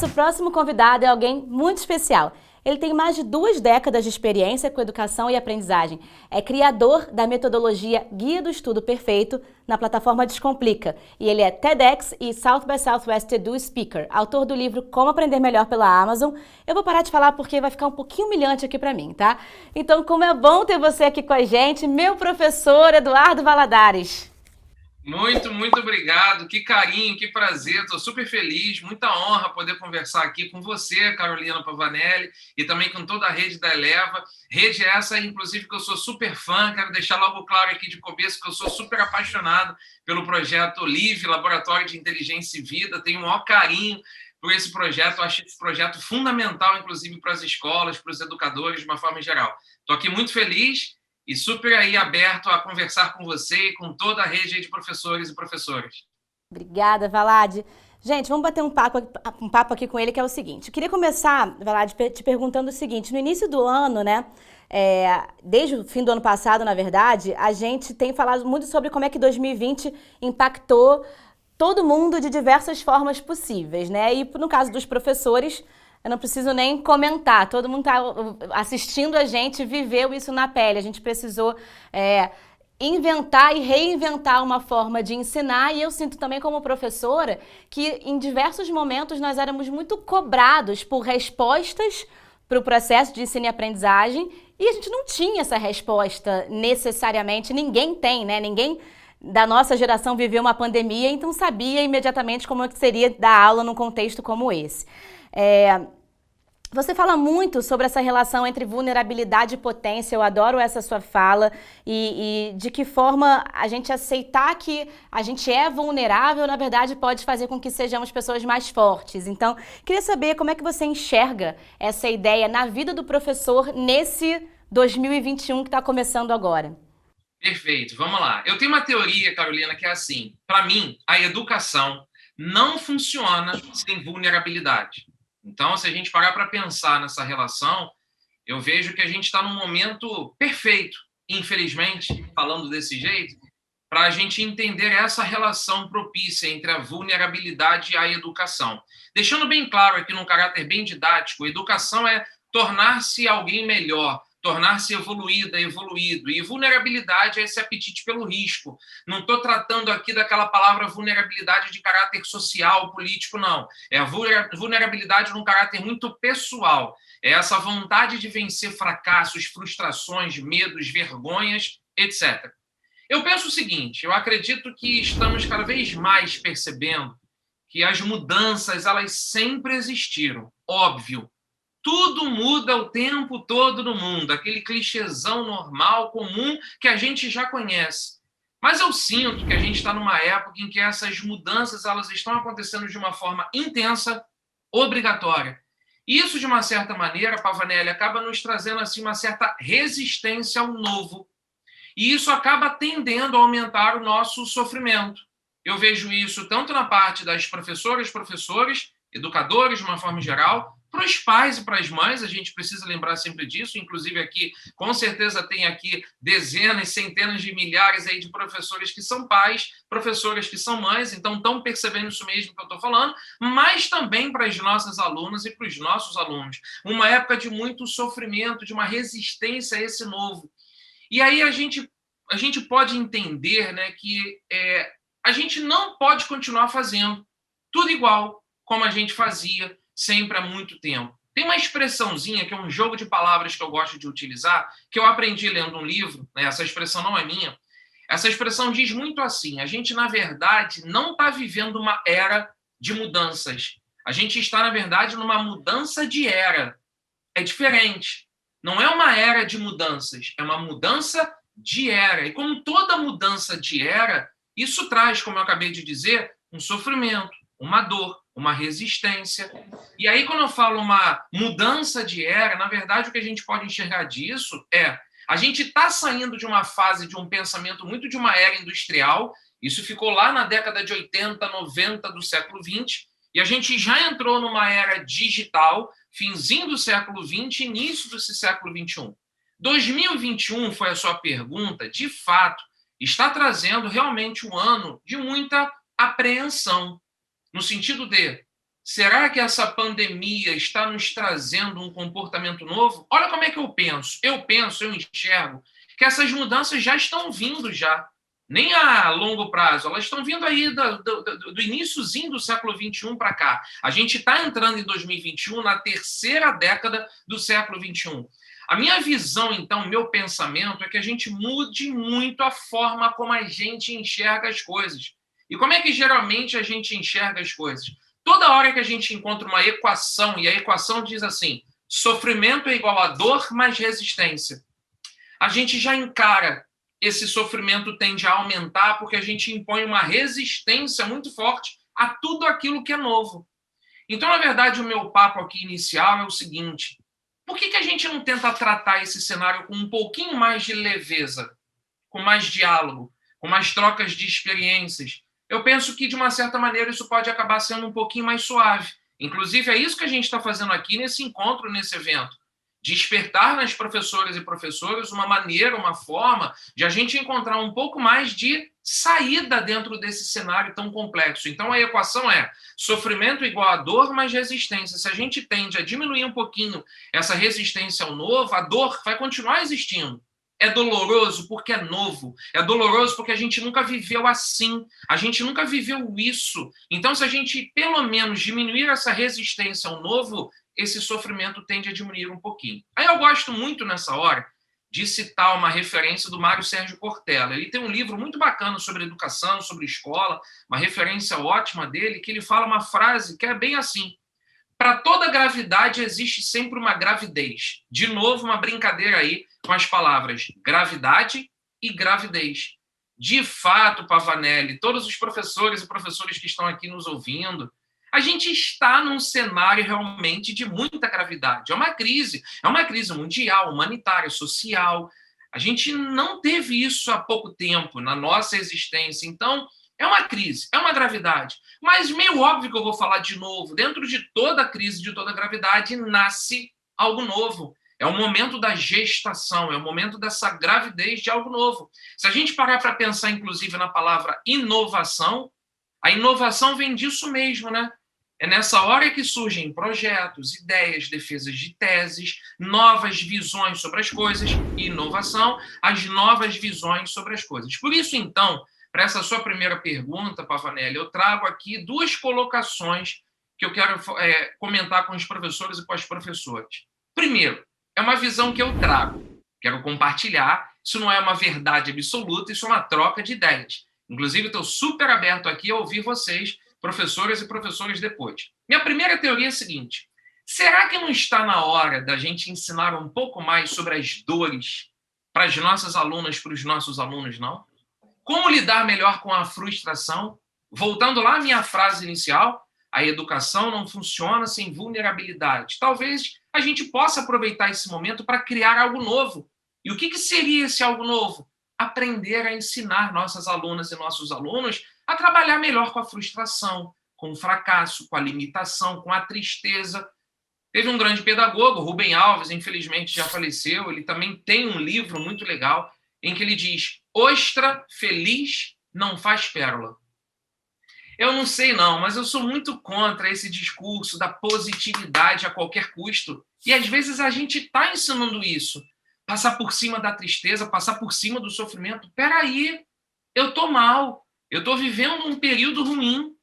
Nosso próximo convidado é alguém muito especial. Ele tem mais de 2 décadas de experiência com educação e aprendizagem. É criador da metodologia Guia do Estudo Perfeito na plataforma Descomplica. E ele é TEDx e South by Southwest Edu Speaker, autor do livro Como Aprender Melhor pela Amazon. Eu vou parar de falar porque vai ficar um pouquinho humilhante aqui para mim, tá? Então, como é bom ter você aqui com a gente, meu professor Eduardo Valadares. Muito obrigado. Que carinho, que prazer. Estou super feliz, muita honra poder conversar aqui com você, Carolina Pavanelli, e também com toda a rede da Eleva. Rede essa, inclusive, que eu sou super fã. Quero deixar logo claro aqui de começo que eu sou super apaixonado pelo projeto LIVE, Laboratório de Inteligência e Vida. Tenho o maior carinho por esse projeto. Eu acho esse projeto fundamental, inclusive, para as escolas, para os educadores, de uma forma geral. Estou aqui muito feliz e super aí aberto a conversar com você e com toda a rede de professores e professoras. Obrigada, Valad. Gente, vamos bater um papo aqui com ele, que é o seguinte. Eu queria começar, Valad, te perguntando o seguinte. No início do ano, né, desde o fim do ano passado, na verdade, a gente tem falado muito sobre como é que 2020 impactou todo mundo de diversas formas possíveis, né? E no caso dos professores, eu não preciso nem comentar. Todo mundo está assistindo a gente, viveu isso na pele. A gente precisou inventar e reinventar uma forma de ensinar, e eu sinto também como professora que em diversos momentos nós éramos muito cobrados por respostas para o processo de ensino e aprendizagem, e a gente não tinha essa resposta necessariamente. Ninguém tem, né? Ninguém da nossa geração viveu uma pandemia, então sabia imediatamente como seria dar aula num contexto como esse. Você fala muito sobre essa relação entre vulnerabilidade e potência. Eu adoro essa sua fala e de que forma a gente aceitar que a gente é vulnerável, na verdade, pode fazer com que sejamos pessoas mais fortes. Então, queria saber como é que você enxerga essa ideia na vida do professor nesse 2021 que está começando agora. Perfeito, vamos lá. Eu tenho uma teoria, Carolina, que é assim: para mim, a educação não funciona sem vulnerabilidade. Então, se a gente parar para pensar nessa relação, eu vejo que a gente está num momento perfeito, infelizmente, falando desse jeito, para a gente entender essa relação propícia entre a vulnerabilidade e a educação. Deixando bem claro aqui, num caráter bem didático, educação é tornar-se alguém melhor, tornar-se evoluída, evoluído. E vulnerabilidade é esse apetite pelo risco. Não estou tratando aqui daquela palavra vulnerabilidade de caráter social, político, não. É a vulnerabilidade num caráter muito pessoal. É essa vontade de vencer fracassos, frustrações, medos, vergonhas, etc. Eu penso o seguinte: eu acredito que estamos cada vez mais percebendo que as mudanças, elas sempre existiram, óbvio. Tudo muda o tempo todo no mundo, aquele clichêzão normal, comum, que a gente já conhece. Mas eu sinto que a gente está numa época em que essas mudanças elas estão acontecendo de uma forma intensa, obrigatória. E isso, de uma certa maneira, Pavanelli, acaba nos trazendo assim, uma certa resistência ao novo. E isso acaba tendendo a aumentar o nosso sofrimento. Eu vejo isso tanto na parte das professoras, professores, educadores, de uma forma geral, para os pais e para as mães. A gente precisa lembrar sempre disso. Inclusive aqui, com certeza tem aqui dezenas, centenas de milhares aí de professores que são pais, professoras que são mães, então estão percebendo isso mesmo que eu estou falando, mas também para as nossas alunas e para os nossos alunos. Uma época de muito sofrimento, de uma resistência a esse novo. E aí a gente pode entender, né, que a gente não pode continuar fazendo tudo igual como a gente fazia sempre há muito tempo. Tem uma expressãozinha, que é um jogo de palavras que eu gosto de utilizar, que eu aprendi lendo um livro, né, essa expressão não é minha. Essa expressão diz muito assim: a gente, na verdade, não está vivendo uma era de mudanças. A gente está, na verdade, numa mudança de era. É diferente. Não é uma era de mudanças, é uma mudança de era. E como toda mudança de era, isso traz, como eu acabei de dizer, um sofrimento, uma dor, uma resistência. E aí, quando eu falo uma mudança de era, na verdade, o que a gente pode enxergar disso é: a gente está saindo de uma fase de um pensamento muito de uma era industrial. Isso ficou lá na década de 80, 90 do século XX, e a gente já entrou numa era digital, finzinho do século XX, início desse século XXI. 2021 foi a sua pergunta, de fato, está trazendo realmente um ano de muita apreensão, no sentido de Será que essa pandemia está nos trazendo um comportamento novo? Olha como é que eu penso. Eu enxergo que essas mudanças já estão vindo já. Nem a longo prazo, elas estão vindo aí do iniciozinho do século XXI para cá. A gente está entrando em 2021, na terceira década do século XXI. A minha visão, então, meu pensamento é que a gente mude muito a forma como a gente enxerga as coisas. E como é que geralmente a gente enxerga as coisas? Toda hora que a gente encontra uma equação, e a equação diz assim, sofrimento é igual a dor mais resistência, a gente já encara esse sofrimento tende a aumentar porque a gente impõe uma resistência muito forte a tudo aquilo que é novo. Então, na verdade, o meu papo aqui inicial é o seguinte, por que a gente não tenta tratar esse cenário com um pouquinho mais de leveza, com mais diálogo, com mais trocas de experiências? Eu penso que, de uma certa maneira, isso pode acabar sendo um pouquinho mais suave. Inclusive, é isso que a gente está fazendo aqui nesse encontro, nesse evento. Despertar nas professoras e professores uma maneira, uma forma de a gente encontrar um pouco mais de saída dentro desse cenário tão complexo. Então, a equação é sofrimento igual a dor mais resistência. Se a gente tende a diminuir um pouquinho essa resistência ao novo, a dor vai continuar existindo. É doloroso porque é novo. É doloroso porque a gente nunca viveu assim. A gente nunca viveu isso. Então, se a gente, pelo menos, diminuir essa resistência ao novo, esse sofrimento tende a diminuir um pouquinho. Aí eu gosto muito, nessa hora, de citar uma referência do Mário Sérgio Cortella. Ele tem um livro muito bacana sobre educação, sobre escola, uma referência ótima dele, que ele fala uma frase que é bem assim: para toda gravidade existe sempre uma gravidez. De novo, uma brincadeira aí com as palavras gravidade e gravidez. De fato, Pavanelli, todos os professores e professoras que estão aqui nos ouvindo, a gente está num cenário realmente de muita gravidade. É uma crise mundial, humanitária, social. A gente não teve isso há pouco tempo na nossa existência. Então, é uma crise, é uma gravidade. Mas meio óbvio que eu vou falar de novo. Dentro de toda crise, de toda gravidade, nasce algo novo. É o momento da gestação, é o momento dessa gravidez de algo novo. Se a gente parar para pensar, inclusive, na palavra inovação, a inovação vem disso mesmo, né? É nessa hora que surgem projetos, ideias, defesas de teses, novas visões sobre as coisas, e inovação, as novas visões sobre as coisas. Por isso, então, para essa sua primeira pergunta, Pavanelli, eu trago aqui duas colocações que eu quero comentar com os professores e com as professoras. Primeiro, é uma visão que eu trago, quero compartilhar, isso não é uma verdade absoluta, isso é uma troca de ideias. Inclusive, estou super aberto aqui a ouvir vocês, professoras e professores, depois. Minha primeira teoria é a seguinte: será que não está na hora da gente ensinar um pouco mais sobre as dores para as nossas alunas, para os nossos alunos, não? Como lidar melhor com a frustração? Voltando lá à minha frase inicial, a educação não funciona sem vulnerabilidade. Talvez a gente possa aproveitar esse momento para criar algo novo. E o que seria esse algo novo? Aprender a ensinar nossas alunas e nossos alunos a trabalhar melhor com a frustração, com o fracasso, com a limitação, com a tristeza. Teve um grande pedagogo, Rubem Alves, infelizmente já faleceu, ele também tem um livro muito legal em que ele diz: ostra feliz não faz pérola. Eu não sei não, mas eu sou muito contra esse discurso da positividade a qualquer custo. E às vezes a gente está ensinando isso. Passar por cima da tristeza, passar por cima do sofrimento. Peraí, eu estou mal, eu estou vivendo um período ruim.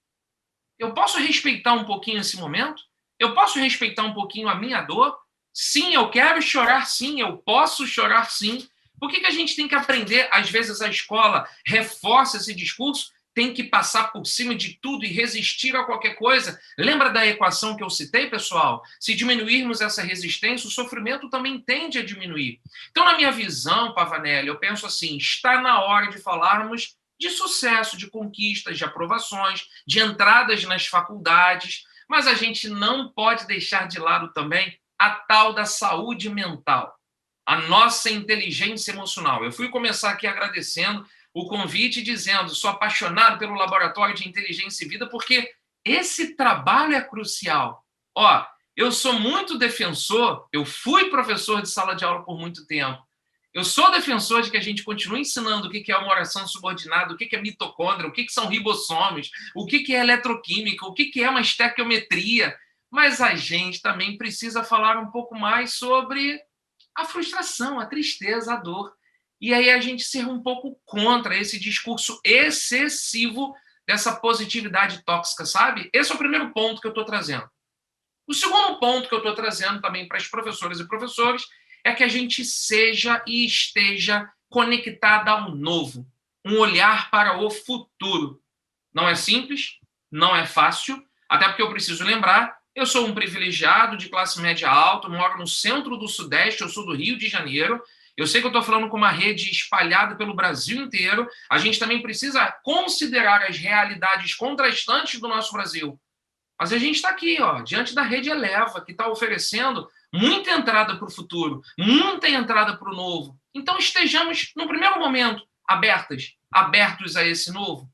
Eu posso respeitar um pouquinho esse momento? Eu posso respeitar um pouquinho a minha dor? Sim, eu quero chorar sim, eu posso chorar sim. Por que a gente tem que aprender? Às vezes a escola reforça esse discurso, tem que passar por cima de tudo e resistir a qualquer coisa. Lembra da equação que eu citei, pessoal? Se diminuirmos essa resistência, o sofrimento também tende a diminuir. Então, na minha visão, Pavanelli, eu penso assim, está na hora de falarmos de sucesso, de conquistas, de aprovações, de entradas nas faculdades, mas a gente não pode deixar de lado também a tal da saúde mental, a nossa inteligência emocional. Eu fui começar aqui agradecendo o convite, dizendo: sou apaixonado pelo Laboratório de Inteligência e Vida, porque esse trabalho é crucial. Ó, eu sou muito defensor, eu fui professor de sala de aula por muito tempo, Eu sou defensor de que a gente continue ensinando o que é uma oração subordinada, o que é mitocôndria, o que são ribossomos, o que é eletroquímica, o que é uma estequiometria. Mas a gente também precisa falar um pouco mais sobre a frustração, a tristeza, a dor. E aí a gente ser um pouco contra esse discurso excessivo dessa positividade tóxica, sabe? Esse é o primeiro ponto que eu estou trazendo. O segundo ponto que eu estou trazendo também para as professoras e professores é que a gente seja e esteja conectada ao novo, um olhar para o futuro. Não é simples, não é fácil, até porque eu preciso lembrar, eu sou um privilegiado de classe média alta, moro no centro do Sudeste, eu sou do Rio de Janeiro, eu sei que eu estou falando com uma rede espalhada pelo Brasil inteiro, a gente também precisa considerar as realidades contrastantes do nosso Brasil. Mas a gente está aqui, ó, diante da rede Eleva, que está oferecendo muita entrada para o futuro, muita entrada para o novo. Então estejamos, no primeiro momento, abertos a esse novo.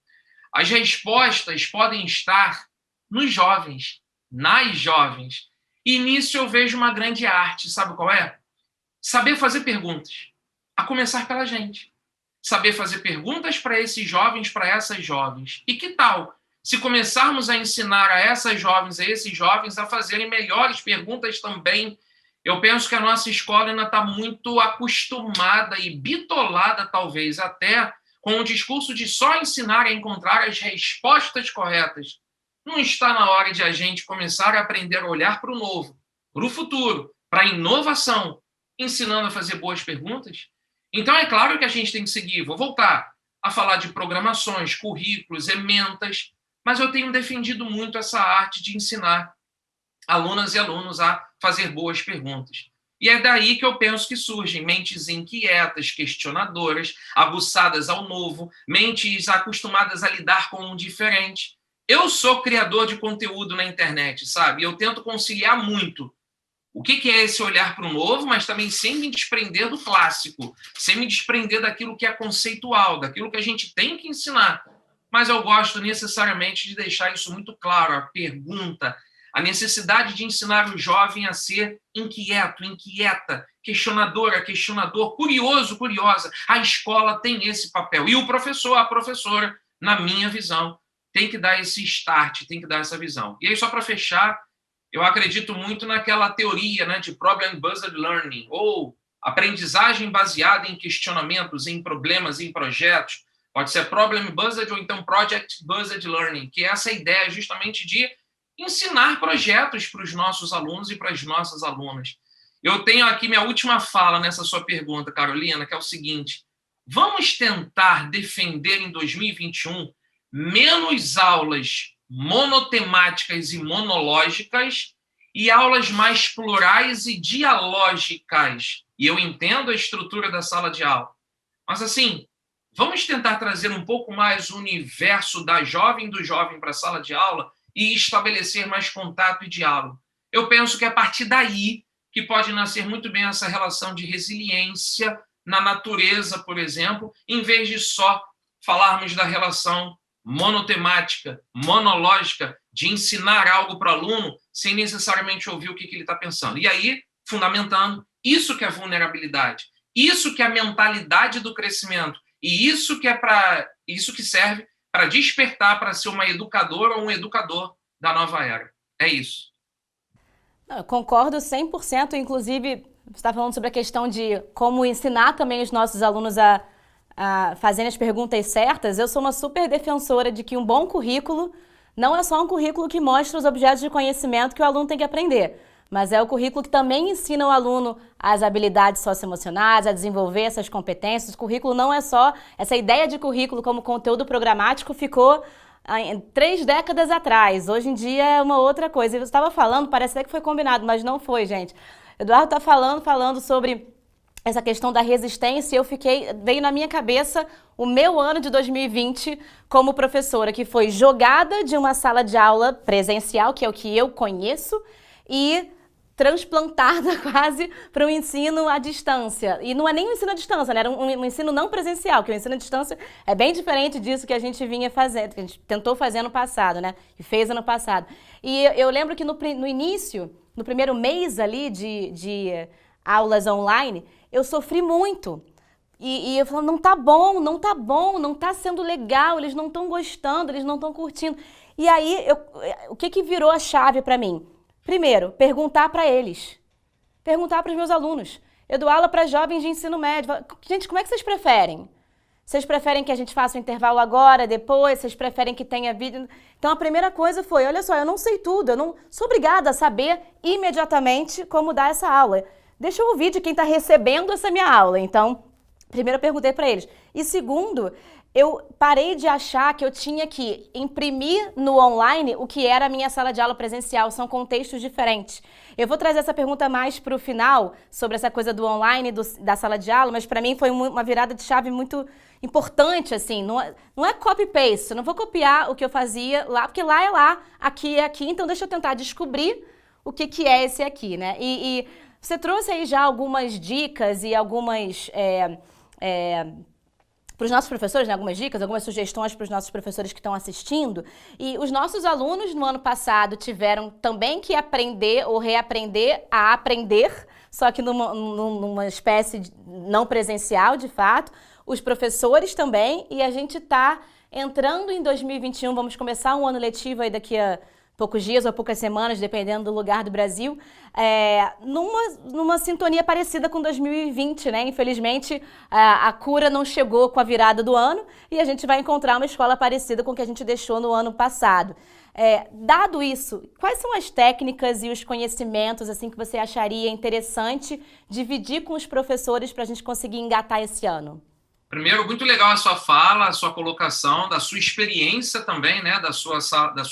As respostas podem estar nos jovens, nas jovens. E nisso eu vejo uma grande arte, sabe qual é? Saber fazer perguntas, a começar pela gente. Saber fazer perguntas para esses jovens, para essas jovens. E que tal se começarmos a ensinar a essas jovens, a esses jovens, a fazerem melhores perguntas também? Eu penso que a nossa escola ainda está muito acostumada e bitolada, talvez, até com o discurso de só ensinar a encontrar as respostas corretas. Não está na hora de a gente começar a aprender a olhar para o novo, para o futuro, para a inovação, ensinando a fazer boas perguntas? Então, é claro que a gente tem que seguir. Vou voltar a falar de programações, currículos, ementas, mas eu tenho defendido muito essa arte de ensinar alunas e alunos a fazer boas perguntas. E é daí que eu penso que surgem mentes inquietas, questionadoras, aguçadas ao novo, mentes acostumadas a lidar com o diferente. Eu sou criador de conteúdo na internet, sabe? Eu tento conciliar muito o que é esse olhar para o novo, mas também sem me desprender do clássico, sem me desprender daquilo que é conceitual, daquilo que a gente tem que ensinar. Mas eu gosto necessariamente de deixar isso muito claro, a pergunta, a necessidade de ensinar o jovem a ser inquieto, inquieta, questionadora, questionador, curioso, curiosa. A escola tem esse papel. E o professor, a professora, na minha visão, tem que dar esse start, tem que dar essa visão. E aí, só para fechar, eu acredito muito naquela teoria, né, de problem-based learning, ou aprendizagem baseada em questionamentos, em problemas, em projetos. Pode ser problem-based ou então project-based learning, que é essa ideia justamente de ensinar projetos para os nossos alunos e para as nossas alunas. Eu tenho aqui minha última fala nessa sua pergunta, Carolina, que é o seguinte: vamos tentar defender em 2021 menos aulas monotemáticas e monológicas e aulas mais plurais e dialógicas. E eu entendo a estrutura da sala de aula. Mas, assim, vamos tentar trazer um pouco mais o universo da jovem do jovem para a sala de aula e estabelecer mais contato e diálogo. Eu penso que é a partir daí que pode nascer muito bem essa relação de resiliência na natureza, por exemplo, em vez de só falarmos da relação monotemática, monológica, de ensinar algo para o aluno sem necessariamente ouvir o que ele está pensando. E aí, fundamentando, isso que é vulnerabilidade, isso que é a mentalidade do crescimento, e isso que serve para despertar para ser uma educadora ou um educador da nova era. É isso. Eu concordo 100%, inclusive, você está falando sobre a questão de como ensinar também os nossos alunos a fazerem as perguntas certas. Eu sou uma super defensora de que um bom currículo não é só um currículo que mostra os objetos de conhecimento que o aluno tem que aprender, mas é o currículo que também ensina o aluno as habilidades socioemocionais, a desenvolver essas competências. O currículo não é só... Essa ideia de currículo como conteúdo programático ficou 3 décadas atrás. Hoje em dia é uma outra coisa. E você estava falando, parece até que foi combinado, mas não foi, gente. Eduardo está falando sobre essa questão da resistência. Veio na minha cabeça o meu ano de 2020 como professora, que foi jogada de uma sala de aula presencial, que é o que eu conheço, e transplantada quase para um ensino à distância. E não é nem um ensino à distância, né? Era um ensino não presencial, que o ensino à distância é bem diferente disso que a gente vinha fazendo, que a gente tentou fazer ano passado, né? E fez ano passado. E eu lembro que no início, no primeiro mês ali de aulas online, eu sofri muito. E eu falando, não tá bom, não tá bom, não tá sendo legal, eles não estão gostando, eles não estão curtindo. E aí, o que virou a chave para mim? Primeiro, perguntar para eles. Perguntar para os meus alunos. Eu dou aula para jovens de ensino médio. Gente, como é que vocês preferem? Vocês preferem que a gente faça o intervalo agora, depois? Vocês preferem que tenha vídeo? Então, a primeira coisa foi, olha só, eu não sei tudo, eu não sou obrigada a saber imediatamente como dar essa aula. Deixa eu ouvir de quem está recebendo essa minha aula. Então, primeiro eu perguntei para eles. E segundo, eu parei de achar que eu tinha que imprimir no online o que era a minha sala de aula presencial. São contextos diferentes. Eu vou trazer essa pergunta mais para o final, sobre essa coisa do online, da sala de aula, mas para mim foi uma virada de chave muito importante, assim. Não é copy-paste, eu não vou copiar o que eu fazia lá, porque lá é lá, aqui é aqui, então deixa eu tentar descobrir o que é esse aqui, né? E você trouxe aí já algumas dicas e algumas... para os nossos professores, né, algumas dicas, algumas sugestões para os nossos professores que estão assistindo. E os nossos alunos no ano passado tiveram também que aprender ou reaprender a aprender, só que numa espécie de não presencial, de fato. Os professores também, e a gente está entrando em 2021, vamos começar um ano letivo aí daqui a poucos dias ou poucas semanas, dependendo do lugar do Brasil, numa sintonia parecida com 2020, né? Infelizmente, a cura não chegou com a virada do ano e a gente vai encontrar uma escola parecida com o que a gente deixou no ano passado. Dado isso, quais são as técnicas e os conhecimentos assim que você acharia interessante dividir com os professores para a gente conseguir engatar esse ano? Primeiro, muito legal a sua fala, a sua colocação, da sua experiência também, né, da sua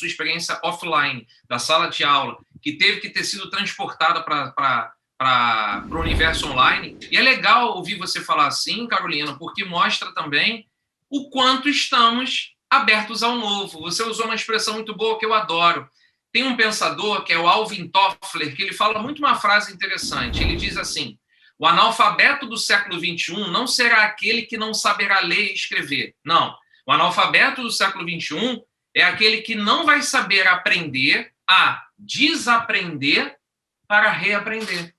experiência offline, da sala de aula, que teve que ter sido transportada para o universo online. E é legal ouvir você falar assim, Carolina, porque mostra também o quanto estamos abertos ao novo. Você usou uma expressão muito boa que eu adoro. Tem um pensador, que é o Alvin Toffler, que ele fala muito uma frase interessante. Ele diz assim: o analfabeto do século XXI não será aquele que não saberá ler e escrever. Não. O analfabeto do século XXI é aquele que não vai saber aprender a desaprender para reaprender.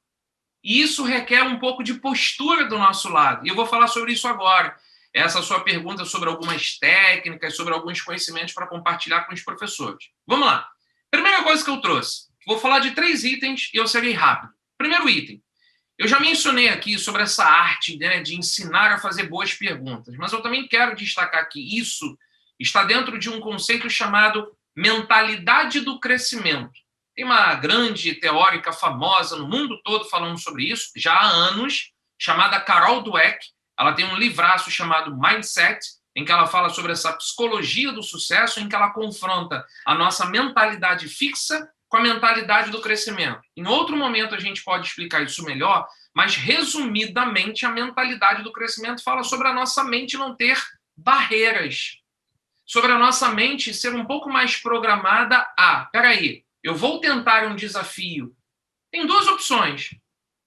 E isso requer um pouco de postura do nosso lado. E eu vou falar sobre isso agora. Essa sua pergunta sobre algumas técnicas, sobre alguns conhecimentos para compartilhar com os professores. Vamos lá. Primeira coisa que eu trouxe. Vou falar de 3 itens e eu serei rápido. Primeiro item. Eu já mencionei aqui sobre essa arte, né, de ensinar a fazer boas perguntas, mas eu também quero destacar que isso está dentro de um conceito chamado mentalidade do crescimento. Tem uma grande teórica famosa no mundo todo falando sobre isso, já há anos, chamada Carol Dweck. Ela tem um livraço chamado Mindset, em que ela fala sobre essa psicologia do sucesso, em que ela confronta a nossa mentalidade fixa com a mentalidade do crescimento. Em outro momento a gente pode explicar isso melhor, mas resumidamente a mentalidade do crescimento fala sobre a nossa mente não ter barreiras, sobre a nossa mente ser um pouco mais programada a, peraí, eu vou tentar um desafio. Tem 2 opções,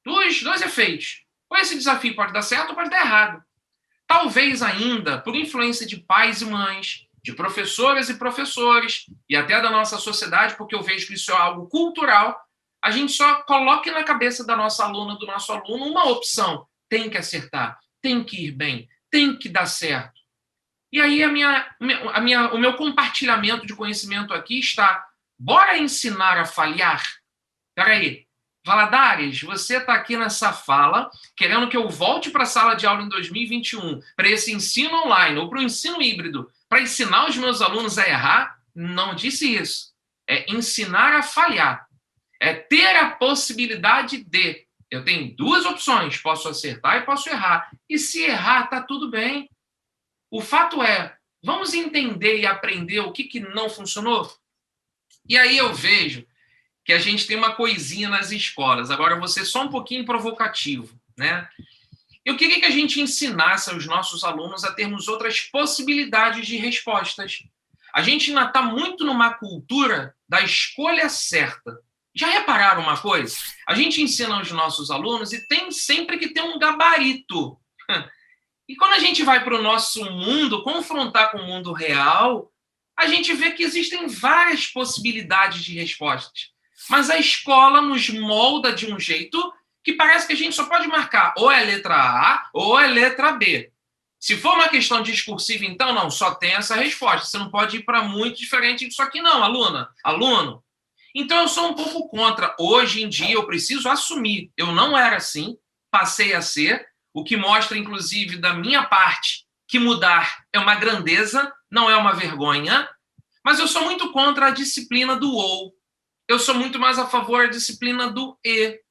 dois efeitos. Ou esse desafio pode dar certo ou pode dar errado. Talvez ainda, por influência de pais e mães, de professoras e professores, e até da nossa sociedade, porque eu vejo que isso é algo cultural, a gente só coloque na cabeça da nossa aluna, do nosso aluno, uma opção. Tem que acertar, tem que ir bem, tem que dar certo. E aí o meu compartilhamento de conhecimento aqui está, bora ensinar a falhar? Peraí, Valadares, você está aqui nessa fala, querendo que eu volte para a sala de aula em 2021, para esse ensino online ou para o ensino híbrido, para ensinar os meus alunos a errar? Não disse isso. É ensinar a falhar. É ter a possibilidade de. Eu tenho 2 opções, posso acertar e posso errar. E se errar, está tudo bem. O fato é, vamos entender e aprender o que não funcionou? E aí eu vejo que a gente tem uma coisinha nas escolas. Agora eu vou ser só um pouquinho provocativo, né? Eu queria que a gente ensinasse aos nossos alunos a termos outras possibilidades de respostas. A gente ainda está muito numa cultura da escolha certa. Já repararam uma coisa? A gente ensina aos nossos alunos e tem sempre que ter um gabarito. E quando a gente vai para o nosso mundo, confrontar com o mundo real, a gente vê que existem várias possibilidades de respostas. Mas a escola nos molda de um jeito que parece que a gente só pode marcar ou é letra A ou é letra B. Se for uma questão discursiva, então, não, só tem essa resposta. Você não pode ir para muito diferente disso aqui, não, aluna, aluno. Então, eu sou um pouco contra. Hoje em dia, eu preciso assumir. Eu não era assim, passei a ser, o que mostra, inclusive, da minha parte, que mudar é uma grandeza, não é uma vergonha, mas eu sou muito contra a disciplina do ou. Eu sou muito mais a favor da disciplina do e.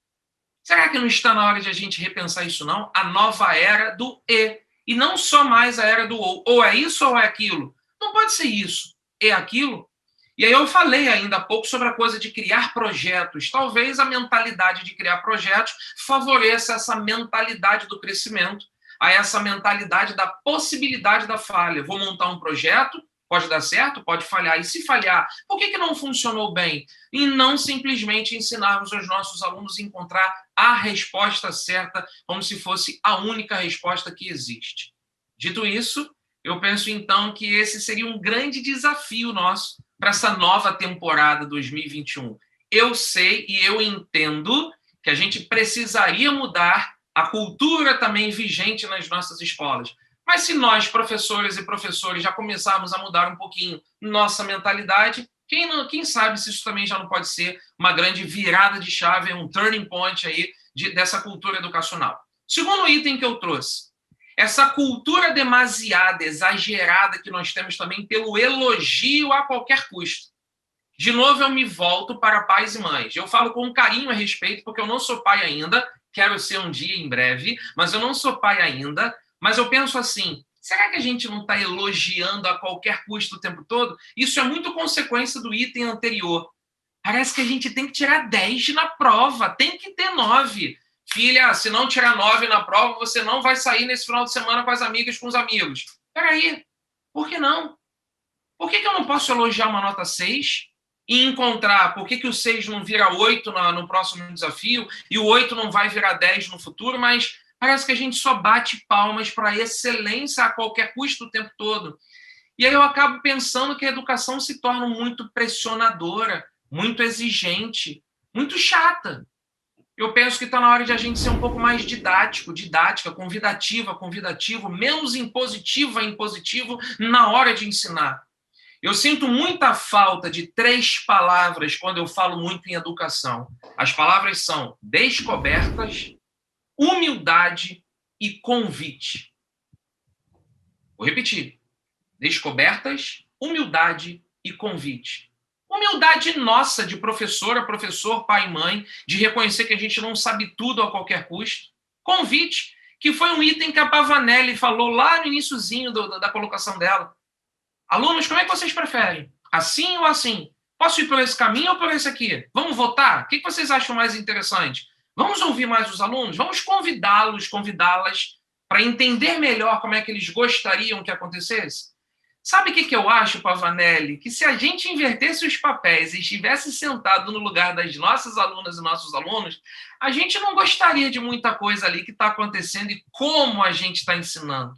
Será que não está na hora de a gente repensar isso, não? A nova era do e. E não só mais a era do ou. Ou é isso ou é aquilo. Não pode ser isso. É aquilo. E aí eu falei ainda há pouco sobre a coisa de criar projetos. Talvez a mentalidade de criar projetos favoreça essa mentalidade do crescimento, a essa mentalidade da possibilidade da falha. Vou montar um projeto, pode dar certo, pode falhar. E se falhar, por que não funcionou bem? E não simplesmente ensinarmos aos nossos alunos a encontrar a resposta certa, como se fosse a única resposta que existe. Dito isso, eu penso então que esse seria um grande desafio nosso para essa nova temporada 2021. Eu sei e eu entendo que a gente precisaria mudar a cultura também vigente nas nossas escolas. Mas se nós, professores e professores, já começarmos a mudar um pouquinho nossa mentalidade, quem sabe se isso também já não pode ser uma grande virada de chave, um turning point aí dessa cultura educacional. Segundo item que eu trouxe, essa cultura demasiada, exagerada que nós temos também pelo elogio a qualquer custo. De novo, eu me volto para pais e mães. Eu falo com carinho a respeito, porque eu não sou pai ainda, quero ser um dia em breve, mas eu não sou pai ainda. Mas eu penso assim, será que a gente não está elogiando a qualquer custo o tempo todo? Isso é muito consequência do item anterior. Parece que a gente tem que tirar 10 na prova, tem que ter 9. Filha, se não tirar 9 na prova, você não vai sair nesse final de semana com as amigas, com os amigos. Peraí, por que não? Por que eu não posso elogiar uma nota 6 e encontrar por que o 6 não vira 8 no próximo desafio e o 8 não vai virar 10 no futuro, mas parece que a gente só bate palmas para a excelência a qualquer custo o tempo todo. E aí eu acabo pensando que a educação se torna muito pressionadora, muito exigente, muito chata. Eu penso que está na hora de a gente ser um pouco mais didática, convidativo, menos impositivo na hora de ensinar. Eu sinto muita falta de 3 palavras quando eu falo muito em educação. As palavras são descobertas, humildade e convite. Vou repetir. Descobertas, humildade e convite. Humildade nossa de professora, professor, pai e mãe, de reconhecer que a gente não sabe tudo a qualquer custo. Convite, que foi um item que a Pavanelli falou lá no iniciozinho da colocação dela. Alunos, como é que vocês preferem? Assim ou assim? Posso ir por esse caminho ou por esse aqui? Vamos votar? O que vocês acham mais interessante? Vamos ouvir mais os alunos? Vamos convidá-las para entender melhor como é que eles gostariam que acontecesse? Sabe o que eu acho, Pavanelli? Que se a gente invertesse os papéis e estivesse sentado no lugar das nossas alunas e nossos alunos, a gente não gostaria de muita coisa ali que está acontecendo e como a gente está ensinando.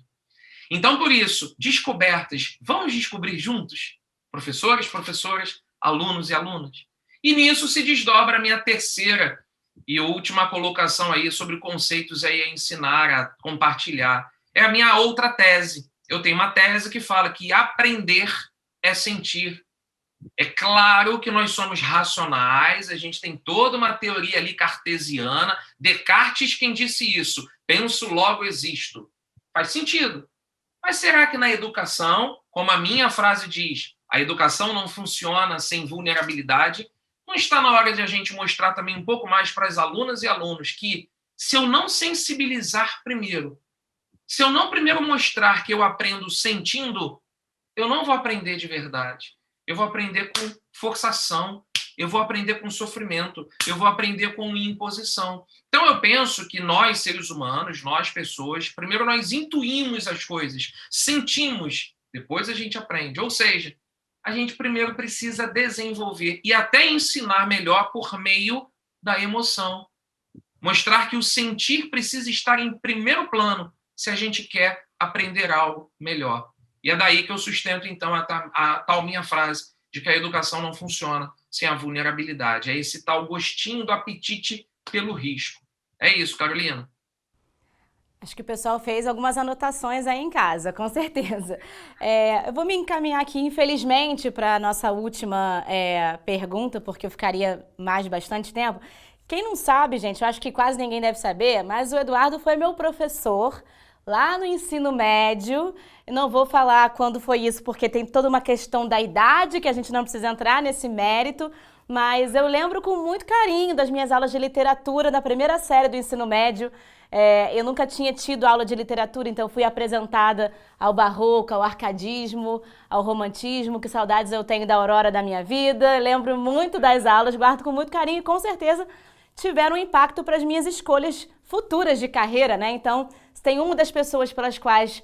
Então, por isso, descobertas, vamos descobrir juntos? Professores, professoras, alunos e alunas. E nisso se desdobra a minha terceira e última colocação aí sobre conceitos aí a ensinar, a compartilhar. É a minha outra tese. Eu tenho uma tese que fala que aprender é sentir. É claro que nós somos racionais, a gente tem toda uma teoria ali cartesiana. Descartes quem disse isso. Penso, logo existo. Faz sentido. Mas será que na educação, como a minha frase diz, a educação não funciona sem vulnerabilidade? Não está na hora de a gente mostrar também um pouco mais para as alunas e alunos que, se eu não sensibilizar primeiro, se eu não primeiro mostrar que eu aprendo sentindo, eu não vou aprender de verdade. Eu vou aprender com forçação, eu vou aprender com sofrimento, eu vou aprender com imposição. Então, eu penso que nós, seres humanos, nós, pessoas, primeiro nós intuímos as coisas, sentimos, depois a gente aprende. Ou seja, a gente primeiro precisa desenvolver e até ensinar melhor por meio da emoção. Mostrar que o sentir precisa estar em primeiro plano se a gente quer aprender algo melhor. E é daí que eu sustento, então, a tal minha frase de que a educação não funciona sem a vulnerabilidade. É esse tal gostinho do apetite pelo risco. É isso, Carolina. Acho que o pessoal fez algumas anotações aí em casa, com certeza. Eu vou me encaminhar aqui, infelizmente, para a nossa última pergunta, porque eu ficaria mais de bastante tempo. Quem não sabe, gente, eu acho que quase ninguém deve saber, mas o Eduardo foi meu professor lá no ensino médio. Eu não vou falar quando foi isso, porque tem toda uma questão da idade que a gente não precisa entrar nesse mérito. Mas eu lembro com muito carinho das minhas aulas de literatura na primeira série do ensino médio. Eu nunca tinha tido aula de literatura, então fui apresentada ao barroco, ao arcadismo, ao romantismo. Que saudades eu tenho da aurora da minha vida. Lembro muito das aulas, guardo com muito carinho e com certeza tiveram um impacto para as minhas escolhas futuras de carreira, né? Então, se tem uma das pessoas pelas quais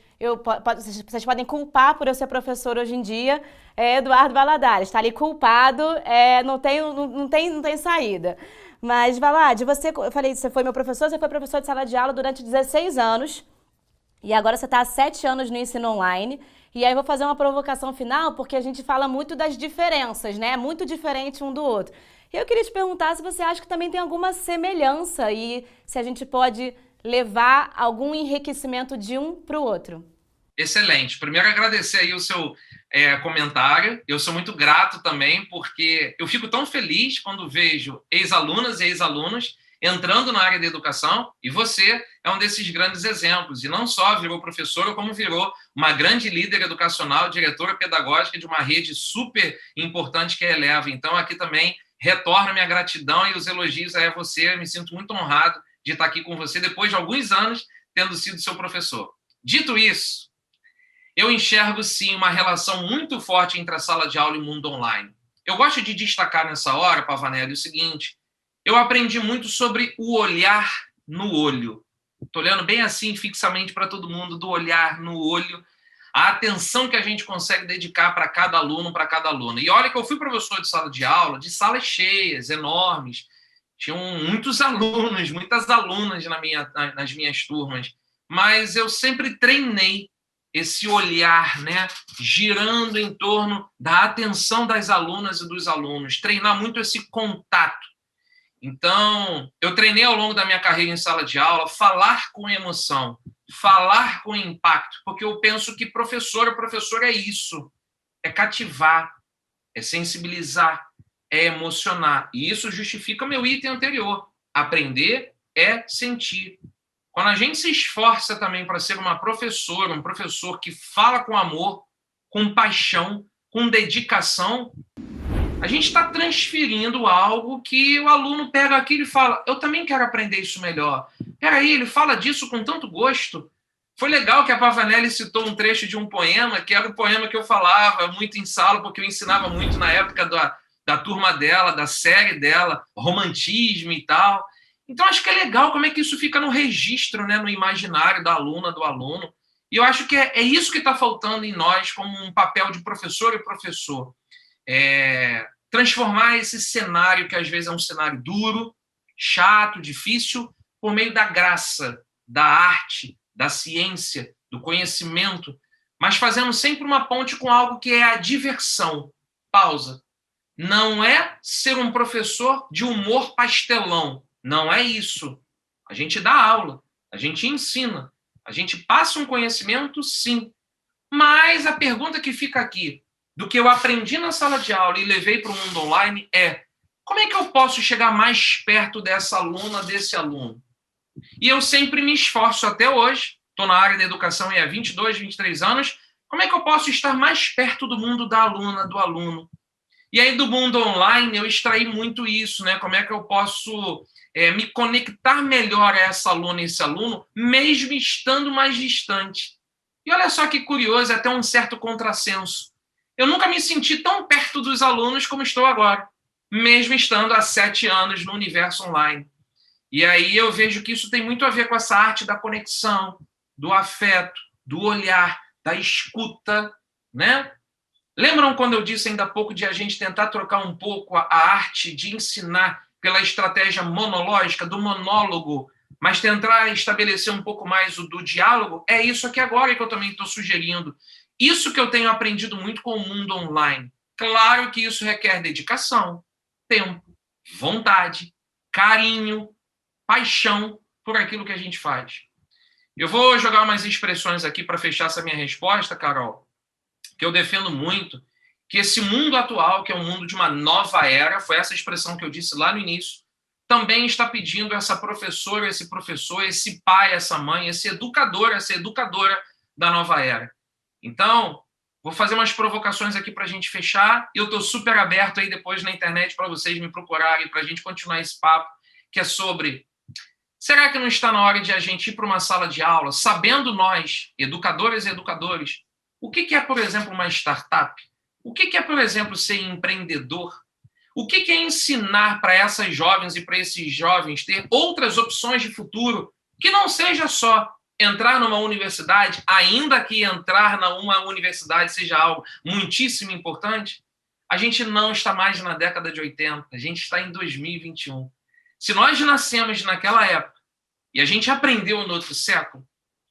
vocês podem culpar por eu ser professor hoje em dia, é Eduardo Valadares. Está ali culpado, não tem saída. Mas, Valad, eu falei, você foi meu professor, você foi professor de sala de aula durante 16 anos. E agora você está há 7 anos no ensino online. E aí eu vou fazer uma provocação final, porque a gente fala muito das diferenças, né? É muito diferente um do outro. E eu queria te perguntar se você acha que também tem alguma semelhança e se a gente pode levar algum enriquecimento de um para o outro. Excelente. Primeiro, agradecer aí o seu comentário. Eu sou muito grato também, porque eu fico tão feliz quando vejo ex-alunas e ex-alunos entrando na área da educação, e você é um desses grandes exemplos. E não só virou professora, como virou uma grande líder educacional, diretora pedagógica de uma rede super importante que é a Eleva. Então, aqui também retorno minha gratidão e os elogios a você. Eu me sinto muito honrado de estar aqui com você depois de alguns anos tendo sido seu professor. Dito isso, eu enxergo, sim, uma relação muito forte entre a sala de aula e o mundo online. Eu gosto de destacar nessa hora, Pavanelli, o seguinte: eu aprendi muito sobre o olhar no olho. Estou olhando bem assim, fixamente para todo mundo, do olhar no olho, a atenção que a gente consegue dedicar para cada aluno, para cada aluna. E olha que eu fui professor de sala de aula, de salas cheias, enormes. Tinham muitos alunos, muitas alunas nas minhas turmas. Mas eu sempre treinei esse olhar, né, girando em torno da atenção das alunas e dos alunos, treinar muito esse contato. Então, eu treinei ao longo da minha carreira em sala de aula, falar com emoção, falar com impacto, porque eu penso que professor é isso, é cativar, é sensibilizar, é emocionar. E isso justifica meu item anterior. Aprender é sentir. Quando a gente se esforça também para ser uma professora, um professor que fala com amor, com paixão, com dedicação, a gente está transferindo algo que o aluno pega aquilo e fala: eu também quero aprender isso melhor. Peraí, ele fala disso com tanto gosto. Foi legal que a Pavanelli citou um trecho de um poema, que era o poema que eu falava muito em sala, porque eu ensinava muito na época da turma dela, da série dela, romantismo e tal. Então, acho que é legal como é que isso fica no registro, né, no imaginário da aluna, do aluno. E eu acho que é isso que está faltando em nós, como um papel de professor e professor. Transformar esse cenário, que às vezes é um cenário duro, chato, difícil, por meio da graça, da arte, da ciência, do conhecimento, mas fazendo sempre uma ponte com algo que é a diversão. Pausa. Não é ser um professor de humor pastelão. Não é isso. A gente dá aula, a gente ensina, a gente passa um conhecimento, sim. Mas a pergunta que fica aqui, do que eu aprendi na sala de aula e levei para o mundo online, é: como é que eu posso chegar mais perto dessa aluna, desse aluno? E eu sempre me esforço até hoje, estou na área da educação há 22, 23 anos, como é que eu posso estar mais perto do mundo da aluna, do aluno? E aí, do mundo online, eu extraí muito isso, né? Como é que eu posso me conectar melhor a essa aluna e esse aluno, mesmo estando mais distante? E olha só que curioso, é até um certo contrassenso. Eu nunca me senti tão perto dos alunos como estou agora, mesmo estando há 7 anos no universo online. E aí eu vejo que isso tem muito a ver com essa arte da conexão, do afeto, do olhar, da escuta, né? Lembram quando eu disse ainda há pouco de a gente tentar trocar um pouco a arte de ensinar pela estratégia monológica, do monólogo, mas tentar estabelecer um pouco mais o do diálogo? É isso aqui agora que eu também estou sugerindo. Isso que eu tenho aprendido muito com o mundo online. Claro que isso requer dedicação, tempo, vontade, carinho, paixão, por aquilo que a gente faz. Eu vou jogar umas expressões aqui para fechar essa minha resposta, Carol, que eu defendo muito, que esse mundo atual, que é um mundo de uma nova era, foi essa expressão que eu disse lá no início, também está pedindo essa professora, esse professor, esse pai, essa mãe, esse educador, essa educadora da nova era. Então, vou fazer umas provocações aqui para a gente fechar. Eu estou super aberto aí depois na internet para vocês me procurarem, para a gente continuar esse papo, que é sobre: será que não está na hora de a gente ir para uma sala de aula, sabendo nós, educadoras e educadores, o que é, por exemplo, uma startup? O que é, por exemplo, ser empreendedor? O que é ensinar para essas jovens e para esses jovens ter outras opções de futuro, que não seja só entrar numa universidade, ainda que entrar numa universidade seja algo muitíssimo importante? A gente não está mais na década de 80, a gente está em 2021. Se nós nascemos naquela época e a gente aprendeu no outro século,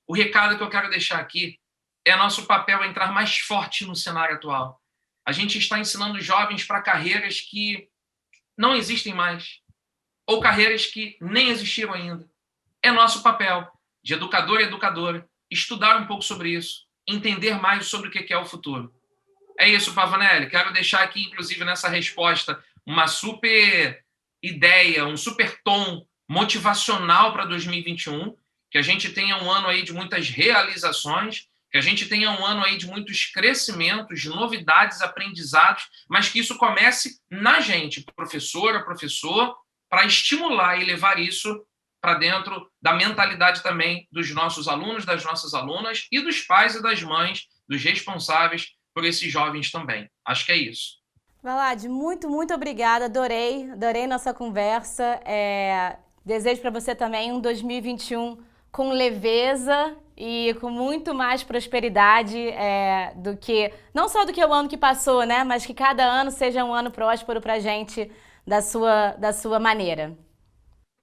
o recado que eu quero deixar aqui é nosso papel entrar mais forte no cenário atual. A gente está ensinando jovens para carreiras que não existem mais, ou carreiras que nem existiram ainda. É nosso papel, de educador e educadora, estudar um pouco sobre isso, entender mais sobre o que é o futuro. É isso, Pavanelli. Quero deixar aqui, inclusive, nessa resposta, uma super ideia, um super tom motivacional para 2021, que a gente tenha um ano aí de muitas realizações, que a gente tenha um ano aí de muitos crescimentos, de novidades, aprendizados, mas que isso comece na gente, professora, professor, para estimular e levar isso para dentro da mentalidade também dos nossos alunos, das nossas alunas e dos pais e das mães, dos responsáveis por esses jovens também. Acho que é isso. Valad, muito obrigada. Adorei nossa conversa. Desejo para você também um 2021 com leveza e com muito mais prosperidade do que, não só do que o ano que passou, né? Mas que cada ano seja um ano próspero para a gente da sua maneira.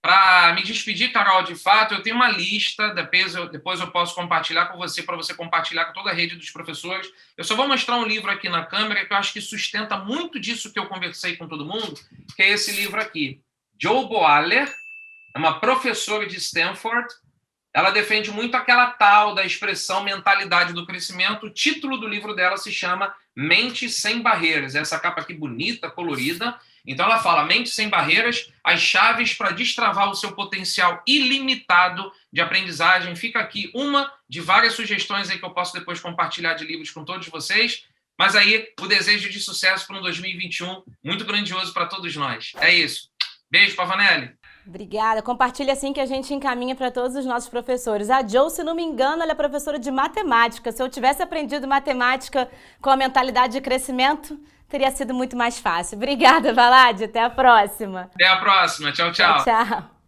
Para me despedir, Carol, de fato, eu tenho uma lista, depois eu posso compartilhar com você, para você compartilhar com toda a rede dos professores. Eu só vou mostrar um livro aqui na câmera que eu acho que sustenta muito disso que eu conversei com todo mundo, que é esse livro aqui. Jo Boaler, é uma professora de Stanford. Ela defende muito aquela tal da expressão mentalidade do crescimento. O título do livro dela se chama Mente Sem Barreiras. Essa capa aqui bonita, colorida. Então ela fala: mente sem barreiras, as chaves para destravar o seu potencial ilimitado de aprendizagem. Fica aqui uma de várias sugestões aí que eu posso depois compartilhar de livros com todos vocês. Mas aí o desejo de sucesso para um 2021 muito grandioso para todos nós. É isso. Beijo, Pavanelli. Obrigada. Compartilha assim que a gente encaminha para todos os nossos professores. A Jo, se não me engano, ela é professora de matemática. Se eu tivesse aprendido matemática com a mentalidade de crescimento, teria sido muito mais fácil. Obrigada, Valad. Até a próxima. Até a próxima. Tchau, tchau. Tchau.